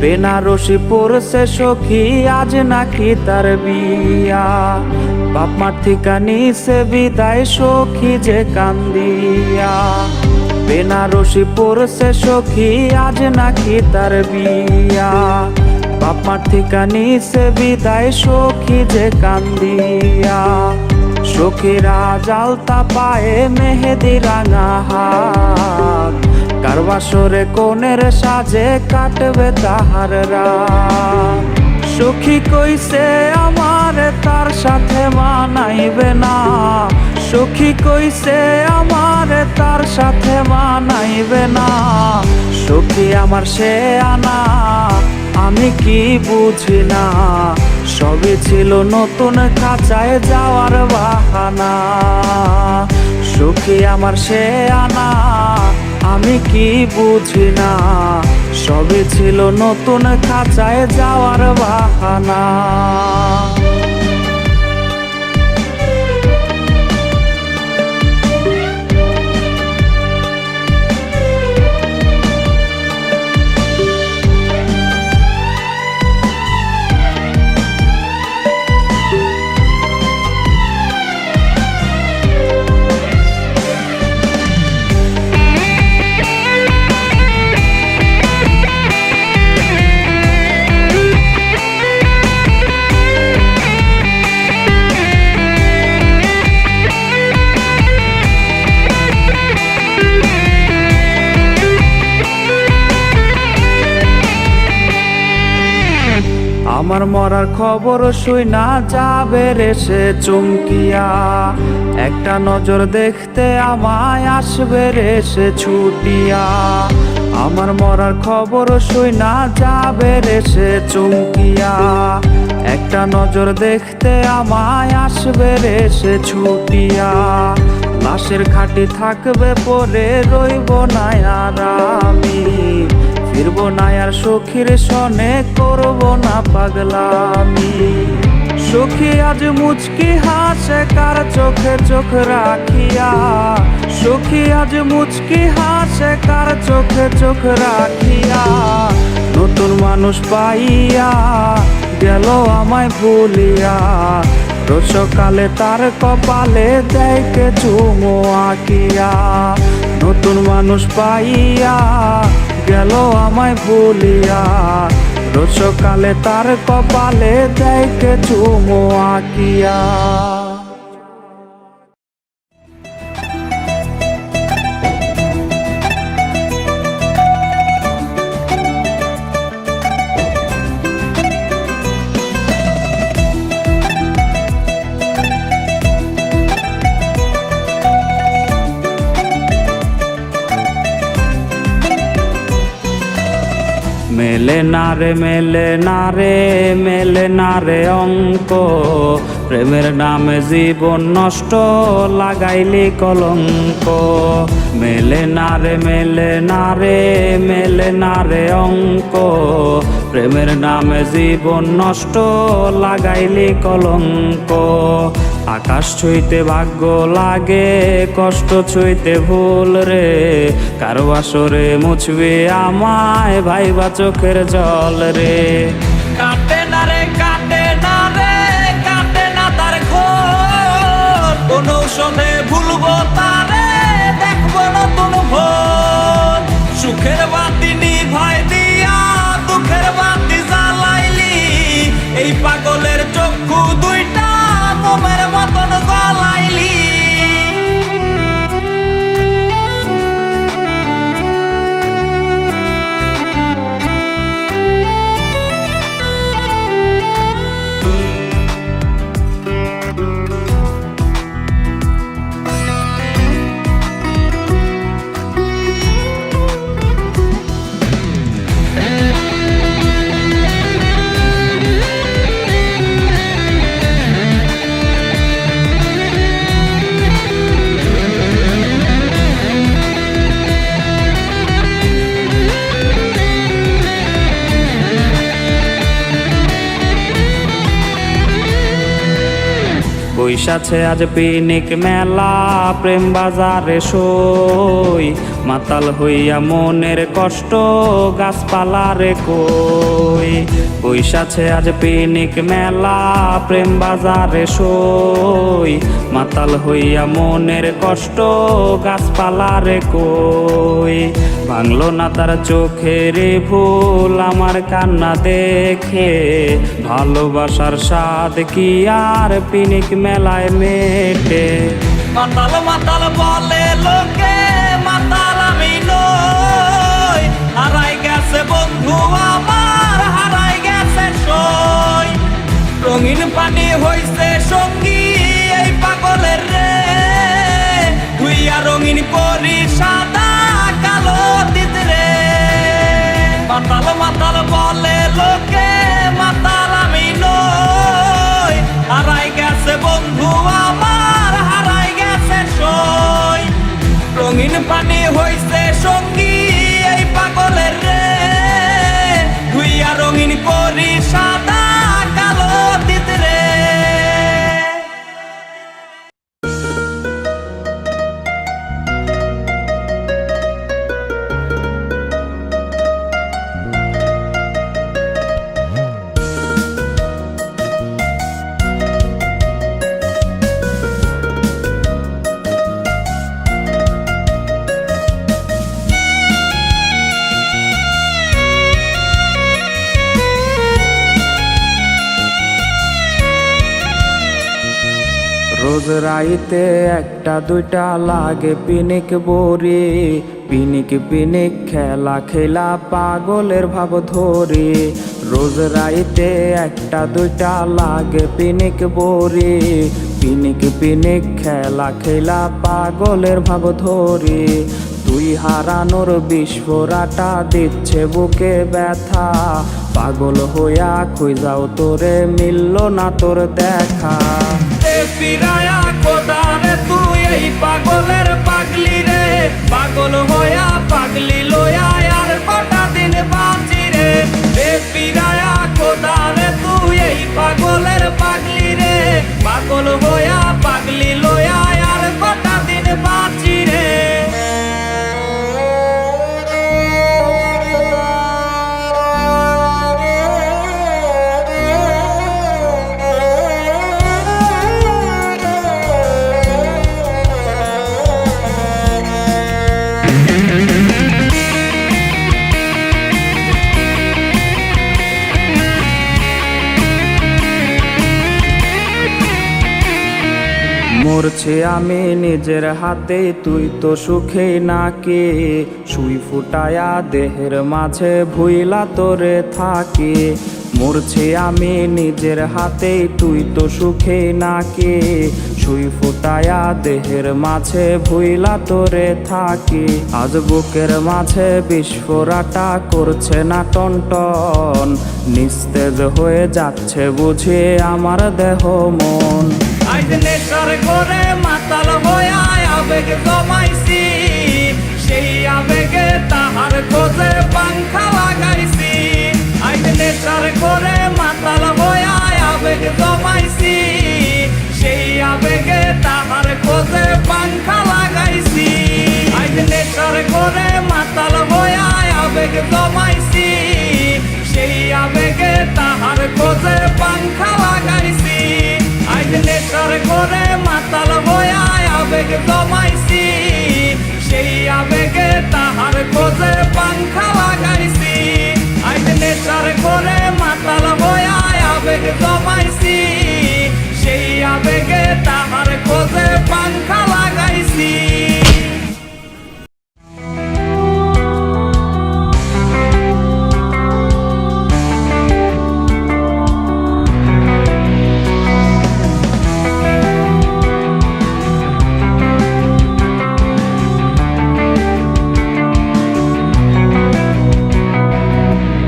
বেনারসি পড়ছে সখী, আজ নাকি তার বিয়া। বাপ মার থিকা নিছে বিদায়, সখী যে কান্দিয়া। বেনারসি পড়ছে সখী, আজ নাকি তার বিয়া। বাপ মার থিকা নিছে বিদায়, সখী যে কান্দিয়া। সখীরা জালতা পায়ে মেহেদি রাঙা হাত, কার বাসরে কোনের সাজে কাটবে তাহার রাত। সখী কইছে আমার তার সাথে মানাইবে না, সখী কইছে আমার তার সাথে মানাইবে না। সখী আমার সে আনা, আমি কি বুঝি না, সবই ছিল নতুন খাঁচায় যাওয়ার বাহানা। সখী আমার সে আনা, আমি কি বুঝি না, সবই ছিল নতুন খাঁচায় যাওয়ার বাহানা। আমার মরার খবর শুইনা যাবে রে সে চমকিয়া, একটা নজর দেখতে আমায় আসবে রে সে ছুটিয়া। আমার মরার খবর শুইনা যাবে রে সে চমকিয়া, একটা নজর দেখতে আমায় আসবে রে সে ছুটিয়া। লাশের খাটি থাকবে পরে, রইব না আর আমি, ফিরব না আর সখীর সনে, করব না পাগলামি। সখী আজ মুচকি হাসে কার চোখে চোখ রাখিয়া, সখী আজ মুচকি হাসে কার চোখে চোখ রাখিয়া। নতুন মানুষ পাইয়া গেল আমায় ভুলিয়া, রোজ সকালে তার কপালে দেখে চুমো আঁকিয়া। নতুন মানুষ পাইয়া গেল আমায় ভুলিয়া, রোজ সকালে তার কপালে দেখে চুমো আঁকিয়া। মেলে না রে মেলে না রে, মেলে না রে অঙ্ক, প্রেমের নামে জীবন নষ্ট লাগাইলি কলঙ্ক। মেলে না রে মেলে না রে, মেলে না রে অঙ্ক, প্রেমের নামে জীবন নষ্ট লাগাইলি কলঙ্ক। আকাশ ছুঁইতে ভাগ্য লাগে, কষ্ট ছুঁইতে ভুল রে, কারো আসরে মুছবে আমায় ভাইবা চোখের জল রে। কাটে না রে কাটে না রে, কাটে না তার ঘোর, কোন শোনে ভুলবো তারে, দেখবো নতুন ভোর। সুখের বাতি নিভাই দিয়া দুঃখের বাতি জ্বালাইলি, এই পাগলের চক্ষু দুইটা মোমের মতন গলাইলি। বৈশাছে আজ পিনিক মেলা, প্রেম বাজারে সই, মাতাল হইয়া মনের কষ্ট গাছপালারে কই। বৈশাছে আজ পিনিক মেলা প্রেম বাজারে সই, মাতাল হইয়া মনের কষ্ট গাছপালারে কই। ভাঙলো না তার চোখের ভুল আমার কান্না দেখে, ভালোবাসার স্বাদ কি আর পিনিক মেলায় মেটে। মাতাল মাতাল বলে লোকে, মাতাল আমি নই। হারাই গেছে বন্ধু আমার, হারাই গেছে সই। রঙিন পানি হইছে সঙ্গী এই পাগলের রে, ধুইয়া রঙিন করি সাদা কালো তিতরে। মাতাল মাতাল বলে লোকে, মাতাল আমি নই। হারাই গেছে বন্ধু আমার, হারাই গেছে সই। রঙিন পানি হইছে সঙ্গী এই পাগলের রে, ধুইয়া রঙিন করি সাদা কালো তিতরে। রোজ রাইতে একটা দুইটা লাগে পিনিক বড়ি, পিনিক পিনিক খেলা খেলা পাগলের ভাব ধরে। রোজ রাইতে একটা দুইটা লাগে পিনিক বড়ি, পিনিক পিনিক খেলা খেলা পাগলের ভাব ধরে। তুই হারানোর বিস্ফোরাটা দিচ্ছে বুকে ব্যথা, পাগল হইয়া খুঁজাও তোরে মিলল না তোর দেখা। ফিরায়া খোদারে তুই এই পাগলের পাগলি রে, পাগল হইয়া পাগলি লইয়া আর কটা দিন বাঁচি রে। ফিরায়া খোদারে তুই এই পাগলের পাগলি রে, পাগল হইয়া পাগলি লইয়া আর কটা দিন বাঁচি রে। মরছে আমি নিজের হাতে, তুই তো সুখে নাকি। সুই ফুটায়া দেহের মাঝে ভুইলা তোরে থাকি। মরছে আমি নিজের হাতে, তুই তো সুখে নাকি। সুই ফুটায়া দেহের মাঝে ভুইলা তোরে থাকি। আজ বুকের মাঝে বিস্ফোরাটা করছে না টনটন, নিস্তেজ হয়ে যাচ্ছে বুঝে আমার দেহ মন। আজ নেশার ঘরে মাতাল হইয়া আবেগ জমাইছি, সেই আবেগে তাহার খোঁজে পাংখা লাগাইছি। আজ নেশার ঘরে মাতাল হইয়া আবেগ জমাইছি, সেই আবেগে তাহার খোঁজে পাংখা লাগাইছি। আজ নেশার ঘরে মাতাল হইয়া আবেগ জমাইছি, সেই আবেগে তাহার খোঁজে পাংখা লাগাইছি। আজ নেশার ঘরে মাতাল হইয়া আবেগ জমাইছি, সেই আবেগে তাহার খোঁজে পাংখা লাগাইছি। আজ নেশার ঘরে মাতাল হইয়া আবেগ জমাইছি, সেই আবেগে তাহার খোঁজে পাংখা লাগাইছি।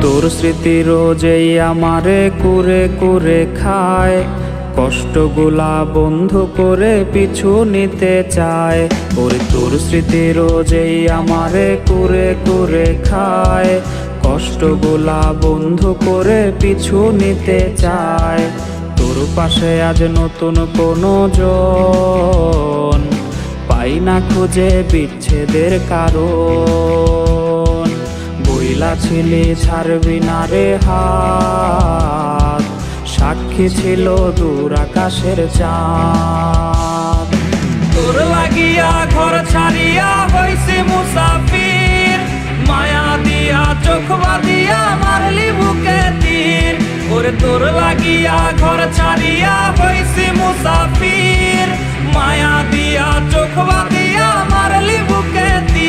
তোর স্মৃতি রোজেই আমারে কুরে কুরে খায়, কষ্টগুলা বন্ধ করে পিছু নিতে চায়। ওরে তোর স্মৃতি রোজেই আমারে কুরে কুরে খায়, কষ্টগুলা বন্ধ করে পিছু নিতে চায়। তোর পাশে আজ নতুন কোনো জন পাই পাই না খুঁজে বিচ্ছেদের কারণ। বইলা ছিলি ছাড়বি না রে হাত, সাক্ষী ছিল দূর আকাশের চাঁদ। তোর লাগিয়া ঘর ছাড়িয়া হইছি মুসাফির, মায়া দিয়া চোখ বাঁধিয়া মারলি বুকে তীর। ওরে তোর লাগিয়া ঘর ছাড়িয়া হইছি মুসাফির, মায়া দিয়া চোখ বাঁধিয়া মারলি বুকে তীর।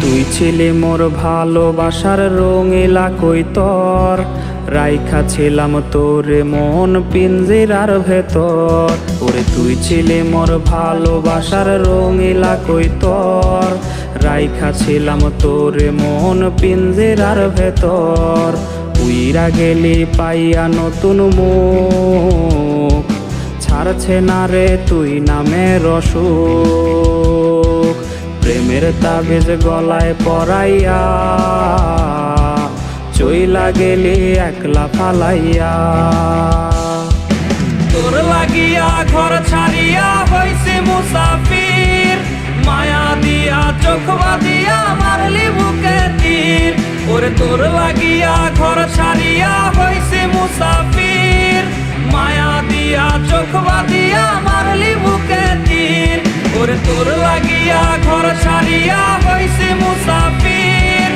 তুই ছিলি মোর ভালোবাসার রঙিলা কৈতর, রাইখা ছিলাম তোরে মন পিঞ্জিরার ভেতর। ওরে তুই ছিলি মোর ভালোবাসার রঙিলা কৈতর, রাইখা ছিলাম তোরে মন পিঞ্জিরার ভেতর। উইরা গেলি পাইয়া নতুন মুখ, ছাড়ছে না রে তুই নামের অসুখ। প্রেমের তাবিজ গলায় পরাইয়া চইলা গেলি একলা ফালাইয়া। তোর লাগিয়া ঘর ছাড়িয়া হইছি মুসাফির, মায়া দিয়া চোখ বাঁধিয়া মারলি বুকে তীর। ওরে তোর লাগিয়া ঘর ছাড়িয়া হইছি মুসাফির, মায়া দিয়া চোখ বাঁধিয়া মারলি বুকে তীর। ওরে তোর লাগিয়া ঘর ছাড়িয়া হইছি মুসাফির,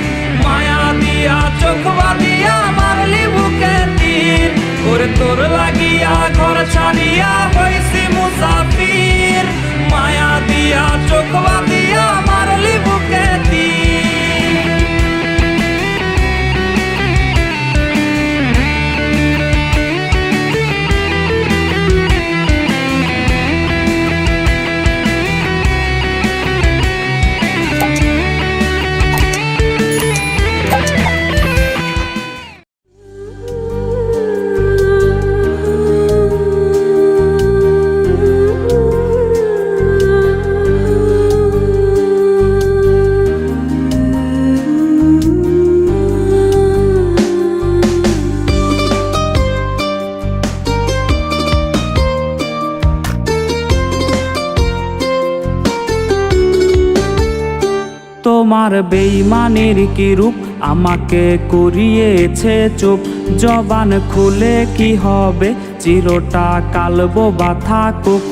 মায়া দিয়া চোখ বাঁধিয়া মারলি বুকে তীর। ওরে তোর লাগিয়া ঘর ছাড়িয়া হইছি মুসাফির, মায়া দিয়া চোখ বাঁধিয়া মারলি বুকে তীর। তোমার বেঈমানের কি রূপ আমাকে করিয়েছে চুপ। জবান খুলে কি হবে চিরটা কালবো বা থাকুক।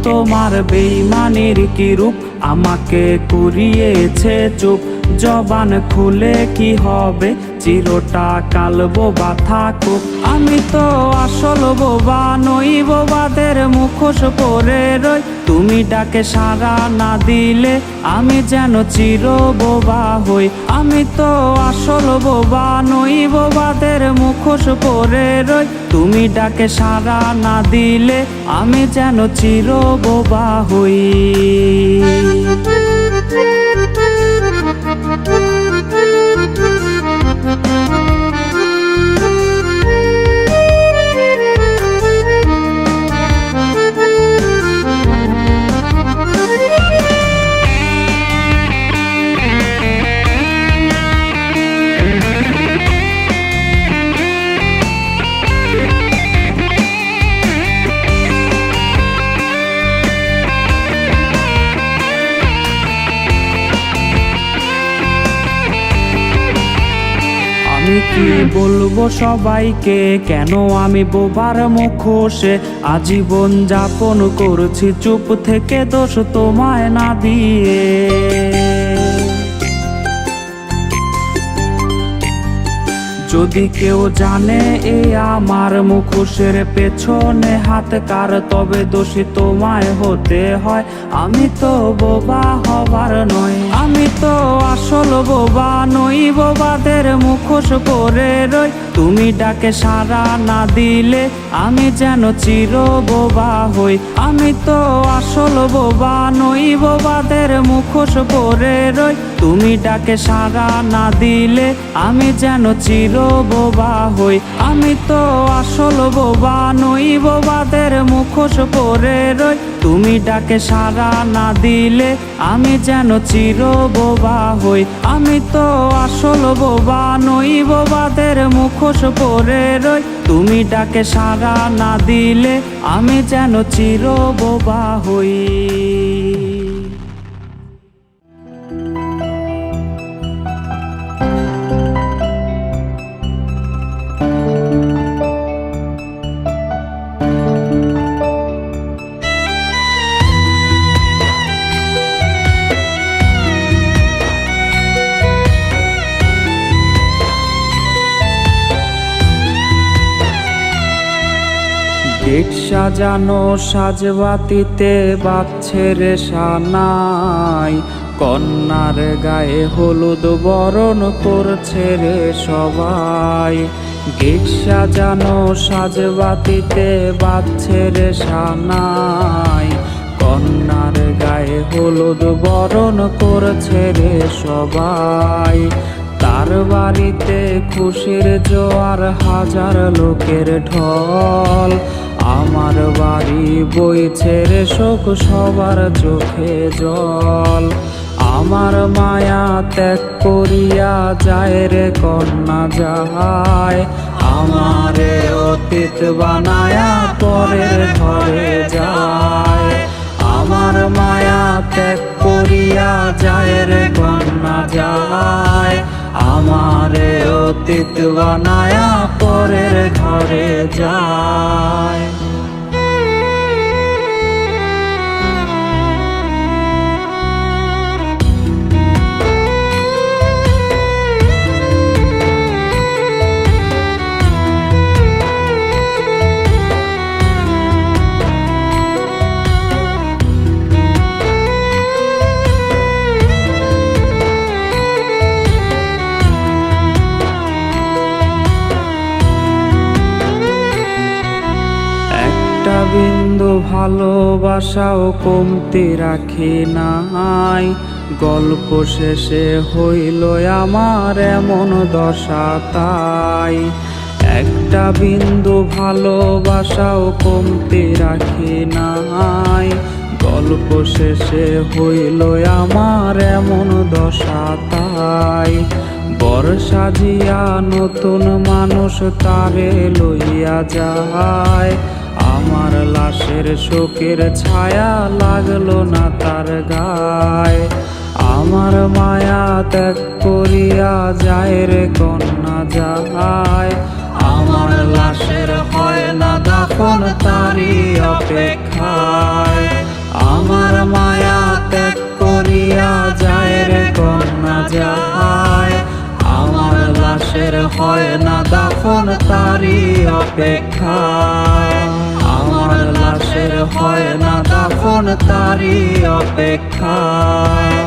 তোমার বেঈমানের কি রূপ আমাকে করিয়েছে চুপ। জবান খুলে কি হবে চিরটা কালবো বা থাকুক। আমি তো আসল বোবা নই, বোবাদের মুখোশ পরে রই। তুমি ডাকে সাড়া না দিলে আমি যেন চির বোবা হই। আমি তো আসল বোবা নই, বোবাদের মুখোশ পরে রই। তুমি ডাকে সাড়া না দিলে আমি যেন চির বোবা হই। আমি কি বলবো সবাইকে, কেন আমি বোবার মুখোশে আজীবন যাপন করছি চুপ থেকে, দোষ তোমায় না দিয়ে। যদি কেউ জানে এ আমার মুখোশের পেছনে হাত কার, তবে দোষী তোমায় হতে হয়। আমি তো বোবা হবার নয়, আমি তো আসল বোবা নই, বোবাদের মুখোশ পরে রই। তুমি ডাকে সাড়া না দিলে আমি যেন চির বোবা হই। আমি তো আসল বোবা নই, বোবাদের মুখোশ পরে রই। তুমি ডাকে সাড়া না দিলে আমি যেন চির বোবা হই। আমি তো আসল বোবা নই, বোবাদের মুখোশ পরে রই। তুমি ডাকে সাড়া না দিলে আমি যেন চির বোবা হই। আমি তো আসল বোবা নই, বোবাদের মুখোশ পরে রই। তুমি ডাকে সাড়া না দিলে আমি যেন চির বোবা হই। গেট সাজানো সাজবাতিতে বাজছে রে সানাই, কন্যার গায়ে হলুদ বরণ করছে রে সবাই। গেট সাজানো সাজবাতিতে বাজছে রে সানাই, কন্যার গায়ে হলুদ বরণ করছে রে সবাই। তার বাড়িতে খুশির জোয়ার, হাজার লোকের ঢল। আমার বাড়ি বইছে রে শোক, সবার চোখে জল। আমার মায়া ত্যাগ করিয়া যায় রে কন্যা যায়, আমারে অতীত বানায়া পরের ঘরে যায়। আমার মায়া ত্যাগ করিয়া যায় রে কন্যা যায়, আমারে অতীত বানায়া পরের ঘরে যায়। বিন্দু ভালোবাসাও কমতি রাখি নাই, গল্প শেষে হইল আমার এমন দশা তাই। একটা বিন্দু ভালোবাসাও কমতি রাখি নাই, গল্প শেষে হইল আমার এমন দশা তাই। বর সাজিয়া নতুন মানুষ তারে লইয়া যায়, আমার লাশের শোকের ছায়া লাগলো না তার গায়ে। আমার মায়া ত্যাগ করিয়া যায় রে কন্যা যায়, আমার লাশের হয় না দাফন তারি অপেক্ষায়। আমার মায়া ত্যাগ করিয়া যায় রে কন্যা যায়, আমার লাশের হয় না দাফন তারি অপেক্ষায়। আমার লাশের হয় না দাফন তারি অপেক্ষায়।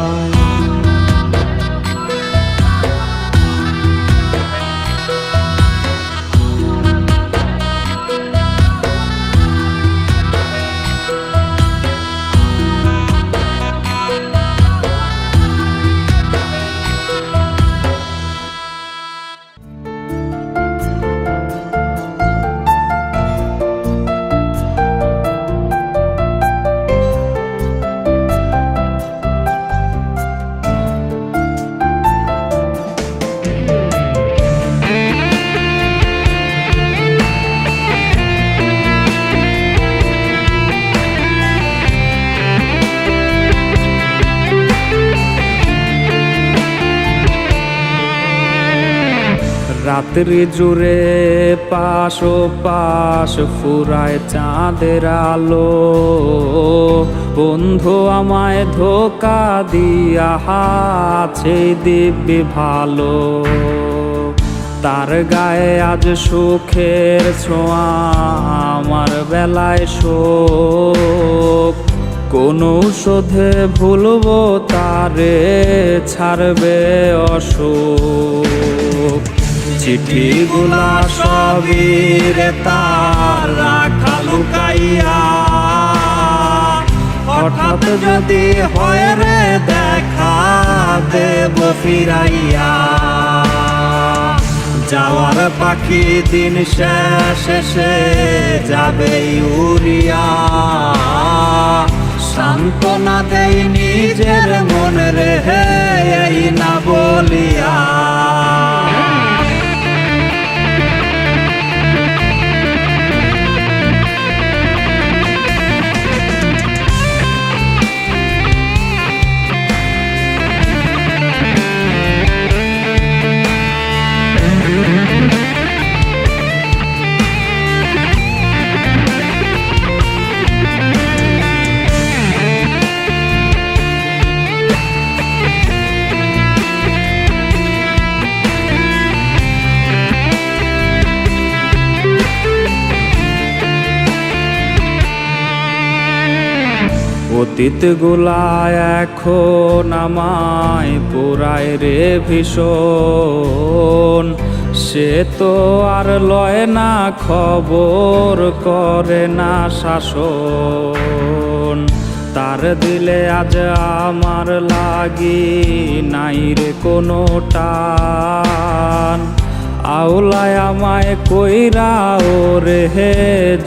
রাত্রি জুড়ে পাশ ও পাশ ফুরায় চাঁদের আলো, বন্ধু আমায় ধোকা দিয়া আছে দিব্যি ভালো। তার গায়ে আজ সুখের ছোঁয়া, আমার বেলায় শোক। কোন ঔষধে ভুলবো তারে, ছাড়বে অসুখ। চিঠিগুলা সবই রে তার রাখা লুকাইয়া, হঠাৎ যদি হয় রে দেখা দেব ফিরাইয়া। যাওয়ার পাখি দিন শেষে যাবে উড়িয়া, সান্ত্বনা দেই নিজের মন রে এই না বলিয়া। অতীত গুলা এখন আমায় পুরায় রে ভীষণ। সে তো আর লয় না খবর, করে না শাসন। তার দিলে আজ আমার লাগি নাই রে কোনো টান। আওলায় আমায় কইরা ওরে হে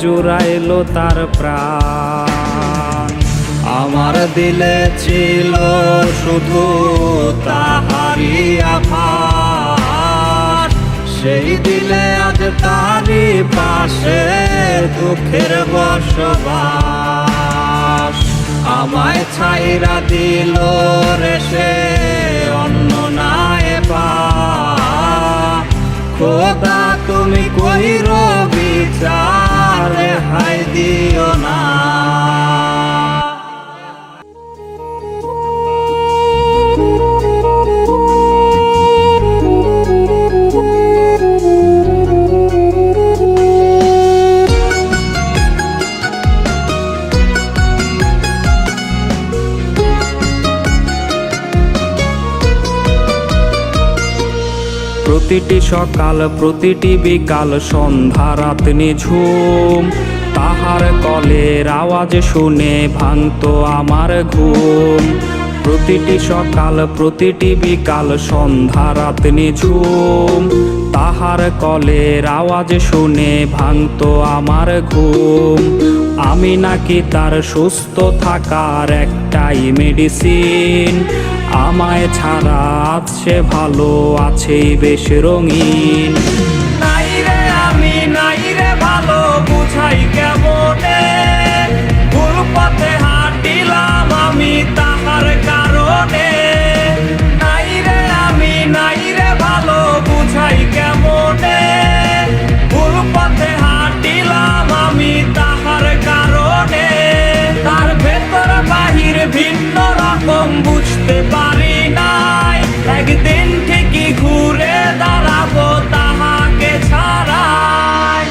জুড়াইলো তার প্রাণ। আমার দিলে ছিল শুধু তাহারি আভাস, সেই দিলে আজ তারি পাশে দুঃখের বসবাস। আমায় ছাইরা দিল রে সে অন্য নাই পা। খোদা তুমি কইরো বিচার, হাই দিও না। প্রতিটি সকাল প্রতিটি বিকাল সন্ধ্যা রাত নিঝুম, তাহার কলের আওয়াজ শুনে ভাঙতো আমার ঘুম। প্রতিটি সকাল প্রতিটি বিকাল সন্ধ্যা রাত নিঝুম, তাহার কলের আওয়াজ শুনে ভাঙতো আমার ঘুম। আমি নাকি তার সুস্থ থাকার একটাই মেডিসিন। আমায় ছাড়া আছে ভালো, আছেই বেশ রঙিন। নাই রে আমি নাই রে ভালো, বুঝাই কেমনে ভুল পথে হাঁটিলাম আমি তাহার কারণে। নাই রে আমি নাই রে ভালো, বুঝাই কেমনে ভুল পথে হাঁটিলাম আমি তাহার কারণে। তার ভেতর বাহির ভিন্ন রকম বুঝতে পারি নাই, একদিন ঠিকই ঘুরে দাঁড়াবো তাহাকে ছাড়াই।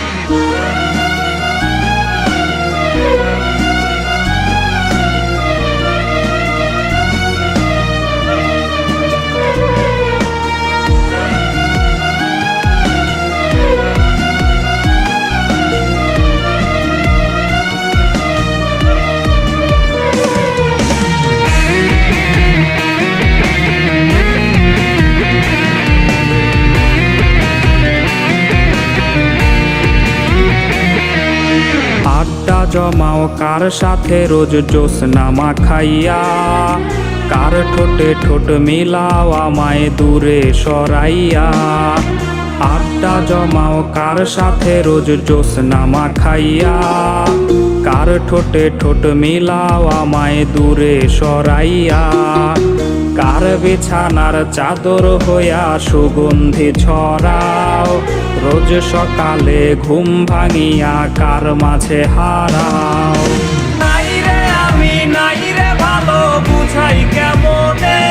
আড্ডা জমাও কার সাথে রোজ জ্যোৎস্না মাখাইয়া, কার ঠোঁটে ঠোঁট মিলাও আমায় দূরে সরাইয়া। আড্ডা জমাও কার সাথে রোজ জ্যোৎস্না মাখাইয়া, কার ঠোঁটে ঠোঁট মিলাও আমায় দূরে সরাইয়া। কার বিছানার চাদর হইয়া সুগন্ধি ছড়াও, রোজ সকালে ঘুম ভাঙিয়া কার মাঝে হারাও। নাই রে আমি নাই রে ভালো, বুঝাই কেমনে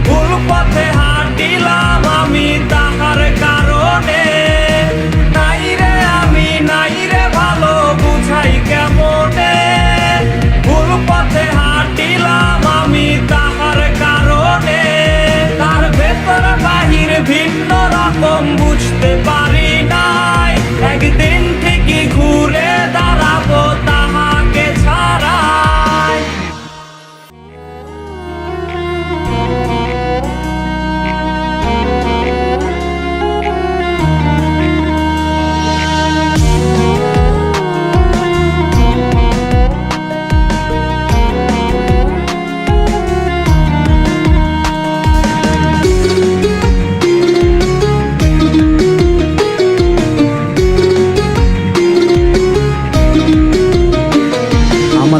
ভুল পথে হাঁটিলাম আমি তাহার কারণে।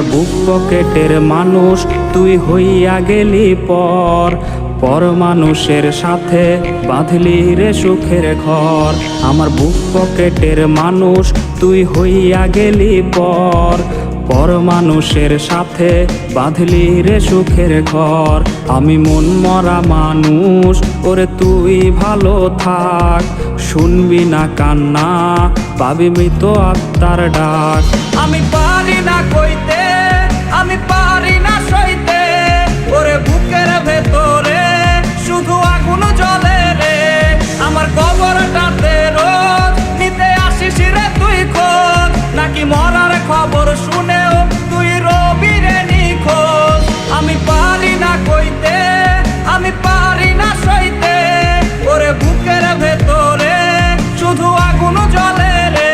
আমার বুক পকেটের মানুষ তুই হইয়া গেলি পর মানুষের সাথে বাঁধলি রে সুখের ঘর। আমার বুক পকেটের মানুষ তুই হইয়া গেলি পর মানুষের সাথে বাঁধলি রে সুখের ঘর। আমি মন মরা মানুষ ওরে তুই ভালো থাক, শুনবি না কান্না পাবি মৃত আত্মার ডাক। আমি পারি না কইতে, আমি পারি না সইতে, ওরে বুকের ভেতরে শুধু আগুন জ্বলে রে। আমার কবরটাতে রোজ নিতে আসিস রে তুই খোঁজ, নাকি মরার খবর শুনেও তুই রবি রে নিখোঁজ। আমি পারি না কইতে, আমি পারি না সইতে, ওরে বুকের ভেতরে শুধু আগুন জ্বলে রে।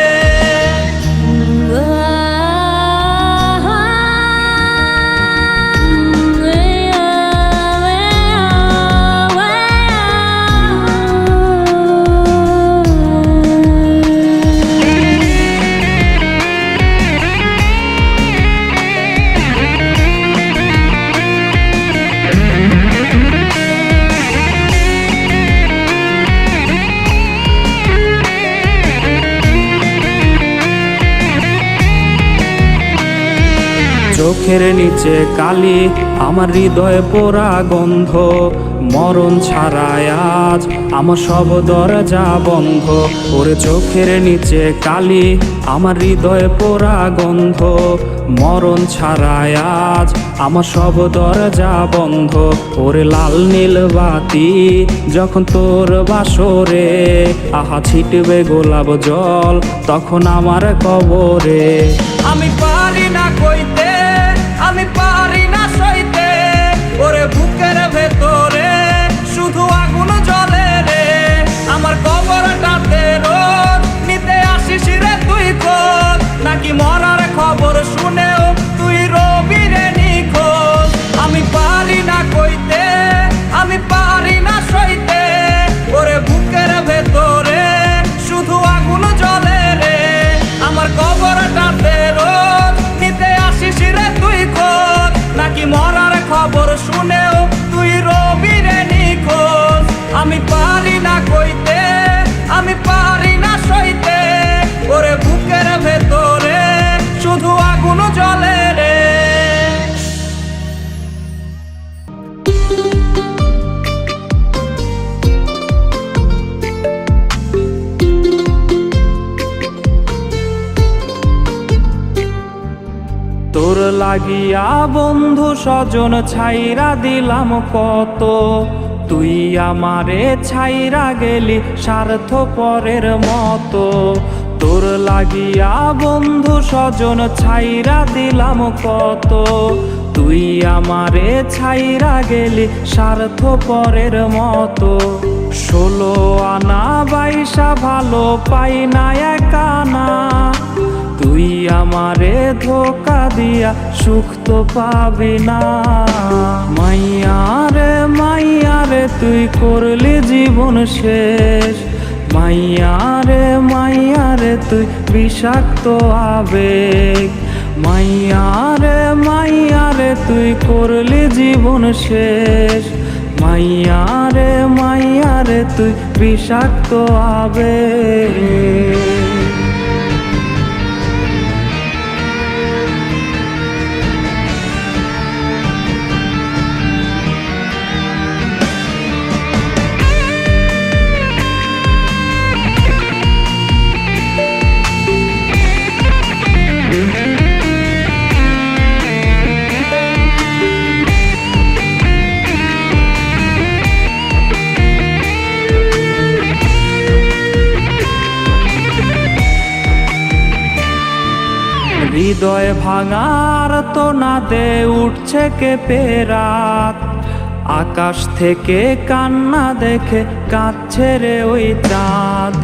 চোখের নিচে কালি আমার হৃদয়ে পোড়া গন্ধ, মরণ ছাড়ায় আজ আমার সব দরজা বন্ধ। ওরে চোখের নিচে কালি আমার হৃদয়ে পোড়া গন্ধ, মরণ ছাড়ায় আজ আমার সব দরজা বন্ধ। ওরে লাল নীল বাতি যখন তোর বাসরে, আহা ছিটবে গোলাপ জল তখন আমার কবরে। আমি পারি না কইতে, আমি পারি না সইতে, ওরে বুকের ভেতরে শুধু আগুন জ্বলে রে। আমার কবরটাতে রোজ নিতে আসিস রে তুই খোঁজ, নাকি মরার খবর শুনেও তুই রবি রে নিখোঁজ। আমি পারি না কইতে, আমি পারি না সইতে, ওরে বুকের ভেতরে শুধু আগুন জ্বলে রে। আমার কবরটাতে রোজ নিতে আসিস রে তুই খোঁজ, নাকি মরার খবর শুনেও তুই রবি রে নিখোঁজ। আমি পারি না কইতে, আমি পারি না সইতে, ওরে বুকের ভেতরে শুধু আগুন জ্বলে রে। তোর লাগিয়া বন্ধু স্বজন ছাইরা দিলাম কত, তুই আমারে ছাইরা গেলি স্বার্থপরের মতো। তোর লাগিয়া বন্ধু স্বজন ছাইরা দিলাম কত, তুই আমারে ছাইরা গেলি স্বার্থপরের মতো। 16 আনা 22 ভালো পাই না একানা, তুই আমারে ধোকা দিয়া সুখ তো পাবি না। মাইয়ারে মাইয়ারে তুই করলি জীবন শেষ, মাইয়ারে মাইয়ারে তুই বিষাক্ত আবেগ। মাইয়ারে মাইয়ারে তুই করলি জীবন শেষ, মাইয়ারে মাইয়ারে তুই বিষাক্ত আবেগ। হৃদয় ভাঙার তো না দে উঠছে কেঁপে রাত, আকাশ থেকে কান্না দেখে কাঁদছে রে ওই চাঁদ।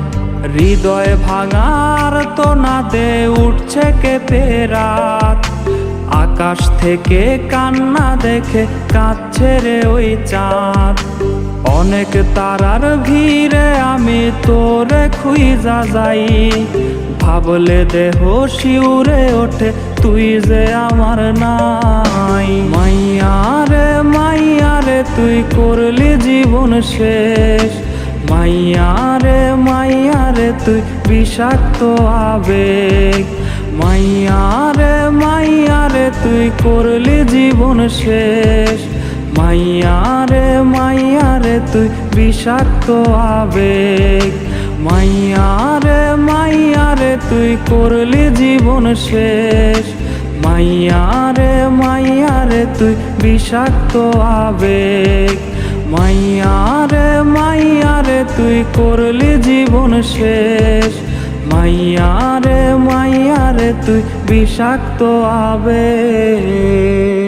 হৃদয় ভাঙার তো না দে উঠছে কেঁপে রাত, আকাশ থেকে কান্না দেখে কাঁদছে রে ওই চাঁদ। অনেক তারার ভিড়ে আমি তোরে খুঁজা যাই, ভাবলে দেহ শিউরে ওঠে তুই যে আমার নাই। মাইয়া রে তুই করলি জীবন শেষ, মাইয়া রে তুই বিষাক্ত আবেগ। মাইয়া রে তুই করলি জীবন শেষ, মাইয়া রে তুই বিষাক্ত আবেগ। মাইয়া রে তুই করলি জীবন শেষ, মাইয়া রে তুই বিষাক্ত আবেগ। মাইয়া রে তুই করলি জীবন শেষ, মাইয়া রে তুই বিষাক্ত আবেগ।